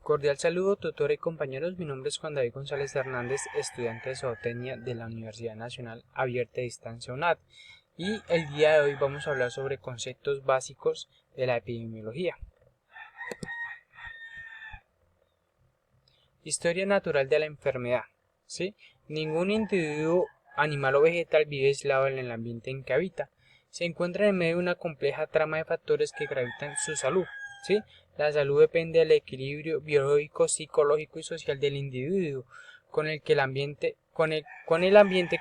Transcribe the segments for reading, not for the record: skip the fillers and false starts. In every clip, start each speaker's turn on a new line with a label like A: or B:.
A: Cordial saludo, tutora y compañeros. Mi nombre es Juan David González Hernández, estudiante de zootecnia de la Universidad Nacional Abierta de Distancia UNAD. Y el día de hoy vamos a hablar sobre conceptos básicos de la epidemiología. Historia natural de la enfermedad. ¿Sí? Ningún individuo, animal o vegetal vive aislado en el ambiente en que habita. Se encuentra en medio de una compleja trama de factores que gravitan su salud. ¿Sí? La salud depende del equilibrio biológico, psicológico y social del individuo con el ambiente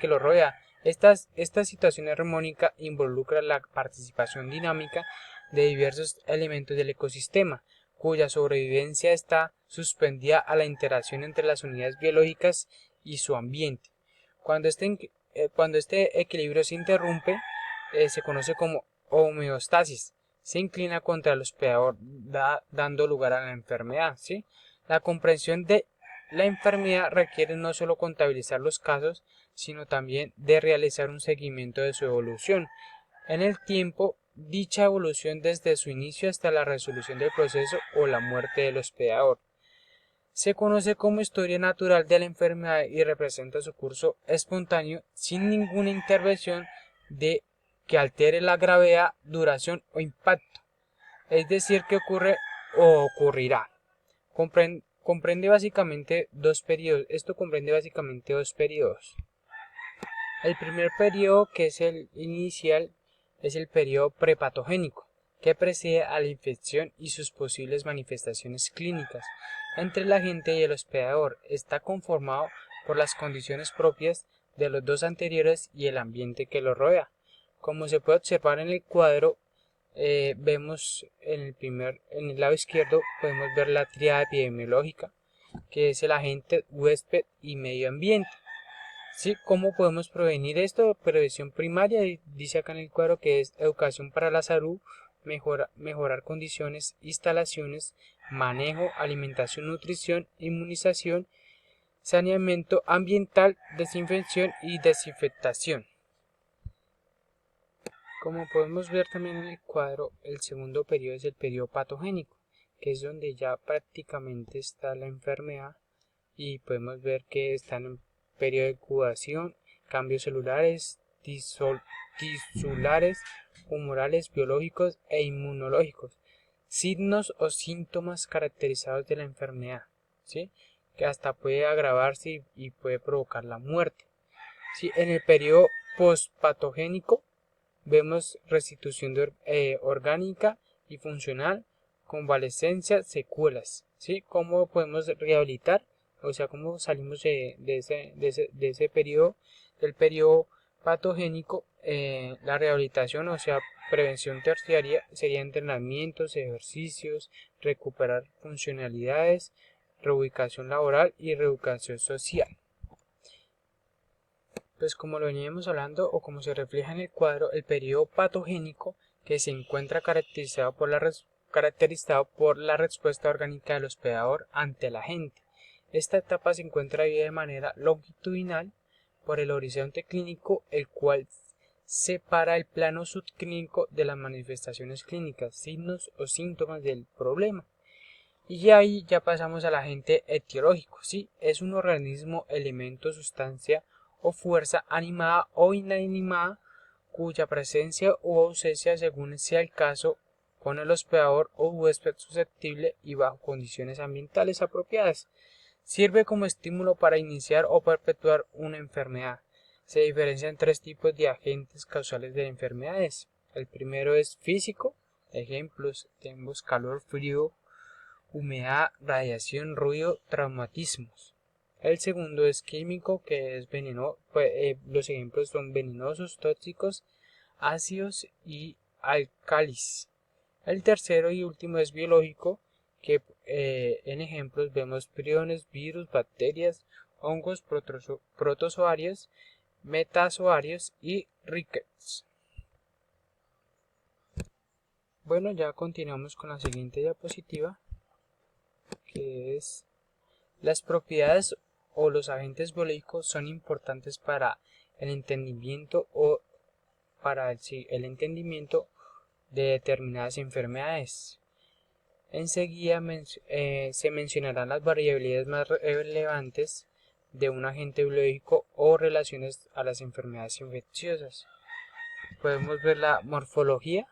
A: que lo rodea. Esta situación armónica involucra la participación dinámica de diversos elementos del ecosistema, cuya sobrevivencia está suspendida a la interacción entre las unidades biológicas y su ambiente. Cuando este equilibrio se interrumpe, se conoce como homeostasis. Se inclina contra el hospedador, dando lugar a la enfermedad. ¿Sí? La comprensión de la enfermedad requiere no solo contabilizar los casos, sino también de realizar un seguimiento de su evolución en el tiempo. Dicha evolución desde su inicio hasta la resolución del proceso o la muerte del hospedador se conoce como historia natural de la enfermedad y representa su curso espontáneo sin ninguna intervención de que altere la gravedad, duración o impacto, es decir, que ocurre o ocurrirá. Comprende básicamente dos periodos. Esto comprende básicamente dos periodos. El primer periodo, que es el inicial, es el periodo prepatogénico, que precede a la infección y sus posibles manifestaciones clínicas entre el agente y el hospedador. Está conformado por las condiciones propias de los dos anteriores y el ambiente que lo rodea. Como se puede observar en el cuadro, vemos en el lado izquierdo podemos ver la tríada epidemiológica, que es el agente, huésped y medio ambiente. ¿Sí? ¿Cómo podemos prevenir esto? Prevención primaria, dice acá en el cuadro, que es educación para la salud, mejorar condiciones, instalaciones, manejo, alimentación, nutrición, inmunización, saneamiento ambiental, desinfección y desinfectación. Como podemos ver también en el cuadro, el segundo periodo es el periodo patogénico, que es donde ya prácticamente está la enfermedad y podemos ver que están en periodo de incubación, cambios celulares, tisulares, humorales, biológicos e inmunológicos, signos o síntomas caracterizados de la enfermedad, ¿sí? Que hasta puede agravarse y puede provocar la muerte. ¿Sí? En el periodo postpatogénico vemos restitución orgánica y funcional, convalescencia, secuelas. ¿Sí? ¿Cómo podemos rehabilitar? O sea, cómo salimos de ese periodo, del periodo patogénico. La rehabilitación, o sea, prevención terciaria, sería entrenamientos, ejercicios, recuperar funcionalidades, reubicación laboral y reubicación social. Pues como lo veníamos hablando o como se refleja en el cuadro, el periodo patogénico, que se encuentra caracterizado por la respuesta orgánica del hospedador ante el agente. Esta etapa se encuentra dividida de manera longitudinal por el horizonte clínico, el cual separa el plano subclínico de las manifestaciones clínicas, signos o síntomas del problema. Y ahí ya pasamos al agente etiológico, ¿sí? Es un organismo, elemento, sustancia o fuerza animada o inanimada cuya presencia o ausencia, según sea el caso, con el hospedador o huésped susceptible y bajo condiciones ambientales apropiadas, sirve como estímulo para iniciar o perpetuar una enfermedad. Se diferencian tres tipos de agentes causales de enfermedades. El primero es físico, ejemplos, tenemos calor, frío, humedad, radiación, ruido, traumatismos. El segundo es químico, que es veneno. Los ejemplos son venenosos, tóxicos, ácidos y alcalis. El tercero y último es biológico, que en ejemplos vemos priones, virus, bacterias, hongos, protozoarios, metazoarios y rickets. Bueno, ya continuamos con la siguiente diapositiva, que es las propiedades o los agentes biológicos son importantes para el entendimiento el entendimiento de determinadas enfermedades. Enseguida se mencionarán las variabilidades más relevantes de un agente biológico o relaciones a las enfermedades infecciosas. Podemos ver la morfología,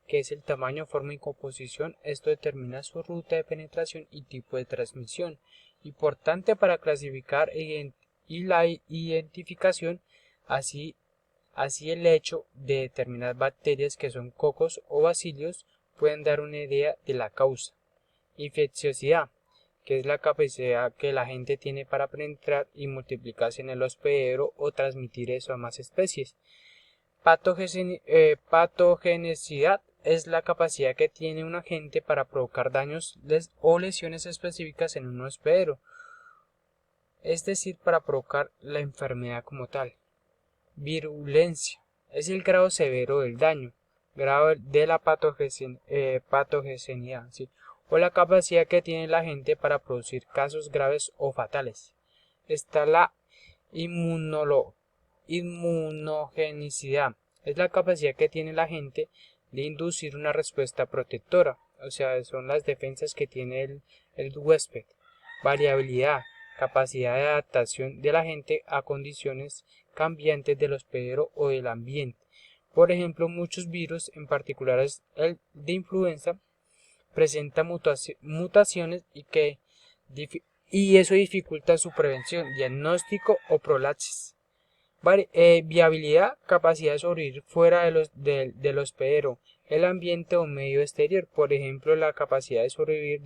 A: que es el tamaño, forma y composición. Esto determina su ruta de penetración y tipo de transmisión. Importante para clasificar y la identificación, así el hecho de determinar bacterias que son cocos o bacilios pueden dar una idea de la causa. Infecciosidad, que es la capacidad que la gente tiene para penetrar y multiplicarse en el hospedero o transmitir eso a más especies. Patogenicidad es la capacidad que tiene un agente para provocar daños o lesiones específicas en un hospedero, es decir, para provocar la enfermedad como tal. Virulencia es el grado severo del daño, grado de la patogenicidad, ¿sí? O la capacidad que tiene la gente para producir casos graves o fatales. Está la inmunogenicidad, es la capacidad que tiene la gente de inducir una respuesta protectora, o sea, son las defensas que tiene el huésped. Variabilidad, capacidad de adaptación de la gente a condiciones cambiantes del hospedero o del ambiente. Por ejemplo, muchos virus, en particular el de influenza, presenta mutaciones y eso dificulta su prevención, diagnóstico o prolaxis. Viabilidad, capacidad de sobrevivir fuera del hospedero, el ambiente o medio exterior. Por ejemplo, la capacidad de sobrevivir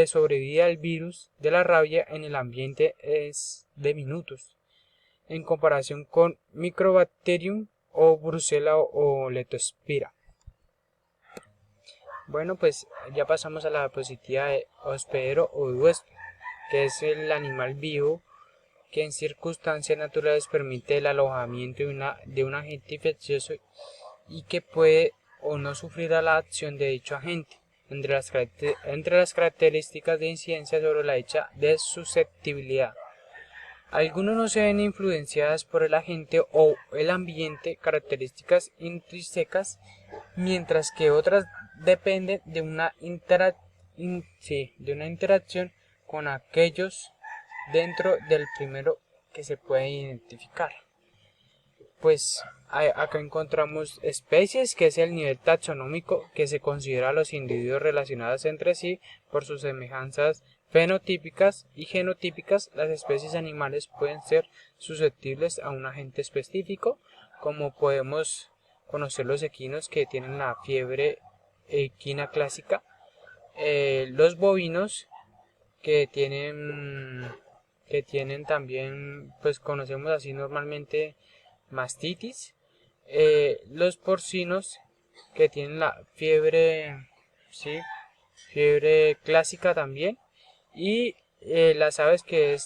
A: sobrevivir al virus de la rabia en el ambiente es de minutos, en comparación con Microbacterium o Brucella o Leptospira. Bueno, pues ya pasamos a la diapositiva de hospedero o huésped, que es el animal vivo que en circunstancias naturales permite el alojamiento de un agente infeccioso y que puede o no sufrir a la acción de dicho agente. Entre las características de incidencia sobre la dicha de susceptibilidad. Algunos no se ven influenciadas por el agente o el ambiente, características intrínsecas, mientras que otras dependen de una interacción con aquellos dentro del primero que se puede identificar. Pues acá encontramos especies, que es el nivel taxonómico, que se considera a los individuos relacionados entre sí por sus semejanzas fenotípicas y genotípicas. Las especies animales pueden ser susceptibles a un agente específico, como podemos conocer los equinos, que tienen la fiebre equina clásica, los bovinos que tienen también, pues conocemos así normalmente, mastitis, los porcinos que tienen la fiebre, ¿sí? Fiebre clásica también, y las aves que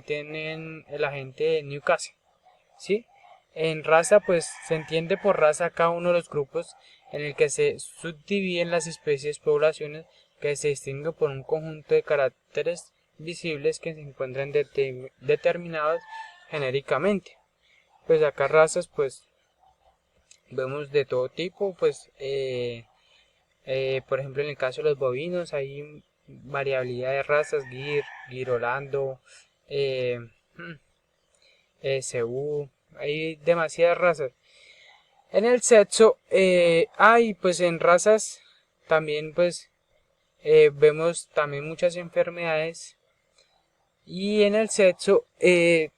A: tienen el agente Newcastle, ¿sí? En raza, pues se entiende por raza cada uno de los grupos en el que se subdividen las especies, poblaciones que se distinguen por un conjunto de caracteres visibles que se encuentran determinados genéricamente. Pues acá razas, pues vemos de todo tipo, pues por ejemplo en el caso de los bovinos hay variabilidad de razas, Girolando, Cebu, hay demasiadas razas. En el sexo hay, pues en razas también pues vemos también muchas enfermedades, y en el sexo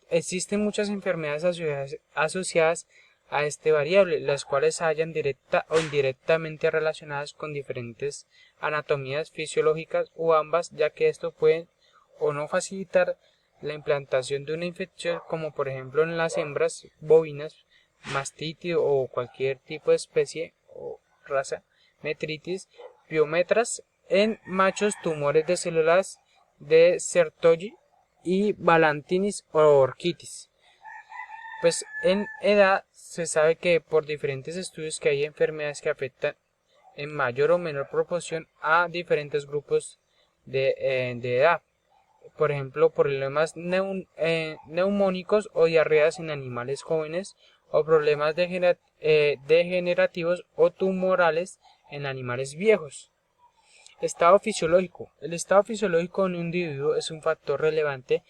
A: existen muchas enfermedades asociadas a este variable, las cuales hayan directa o indirectamente relacionadas con diferentes anatomías fisiológicas o ambas, ya que esto puede o no facilitar la implantación de una infección, como por ejemplo en las hembras bovinas, mastitis o cualquier tipo de especie o raza, metritis, piometras; en machos, tumores de células de Sertoli y Balantinis o orquitis. Pues en edad se sabe que por diferentes estudios que hay enfermedades que afectan en mayor o menor proporción a diferentes grupos de edad. Por ejemplo, problemas neumónicos o diarreas en animales jóvenes, o problemas degenerativos o tumorales en animales viejos. Estado fisiológico. El estado fisiológico de un individuo es un factor relevante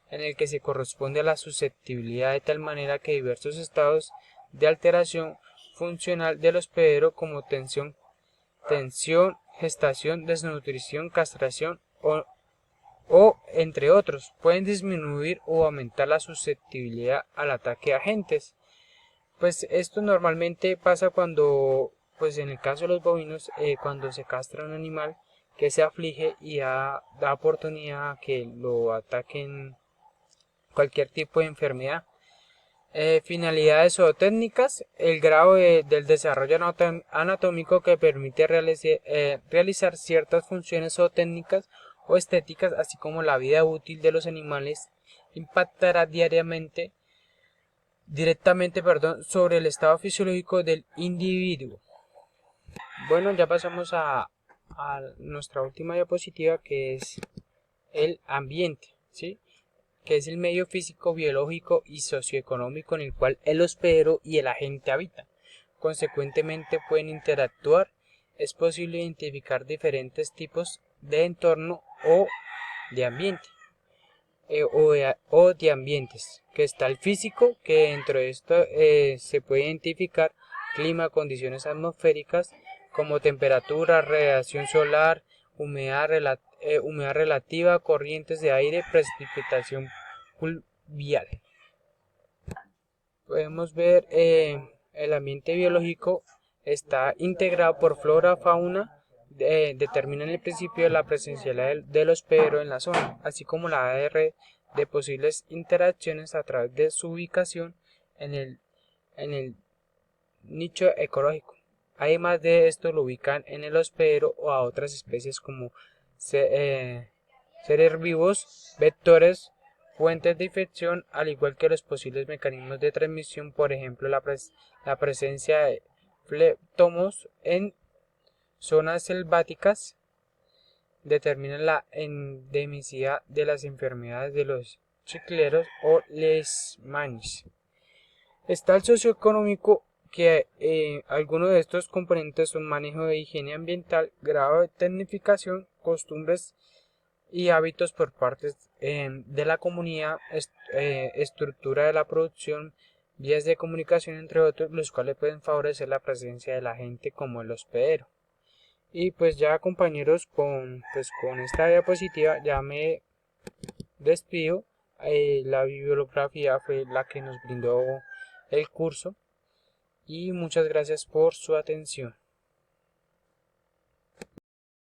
A: en el que se corresponde a la susceptibilidad, de tal manera que diversos estados de alteración funcional del hospedero como tensión, gestación, desnutrición, castración o entre otros, pueden disminuir o aumentar la susceptibilidad al ataque de agentes. Pues esto normalmente pasa cuando, pues en el caso de los bovinos, cuando se castra un animal que se aflige y da oportunidad a que lo ataquen cualquier tipo de enfermedad. Finalidades o técnicas: el grado del desarrollo anatómico que permite realizar ciertas funciones o técnicas o estéticas, así como la vida útil de los animales, impactará directamente sobre el estado fisiológico del individuo. Bueno, ya pasamos a nuestra última diapositiva, que es el ambiente, ¿sí? Que es el medio físico, biológico y socioeconómico en el cual el hospedero y el agente habitan. Consecuentemente pueden interactuar. Es posible identificar diferentes tipos de entorno o de ambiente o de ambientes, que está el físico, que dentro de esto se puede identificar clima, condiciones atmosféricas como temperatura, radiación solar, humedad relativa, corrientes de aire, precipitación pluvial. Podemos ver el ambiente biológico está integrado por flora, fauna, determinan el principio de la presencialidad del hospedero en la zona, así como la AR de posibles interacciones a través de su ubicación en el nicho ecológico. Además de esto, lo ubican en el hospedero o a otras especies como seres vivos, vectores, fuentes de infección, al igual que los posibles mecanismos de transmisión, por ejemplo la presencia de fletómenos en zonas selváticas. Determinan la endemicidad de las enfermedades de los chicleros o leishmanis. Está el socioeconómico, que algunos de estos componentes son manejo de higiene ambiental, grado de tecnificación, costumbres y hábitos por parte de la comunidad, estructura de la producción, vías de comunicación, entre otros, los cuales pueden favorecer la presencia de la gente como el hospedero. Y pues ya, compañeros, con esta diapositiva ya me despido. La bibliografía fue la que nos brindó el curso y muchas gracias por su atención.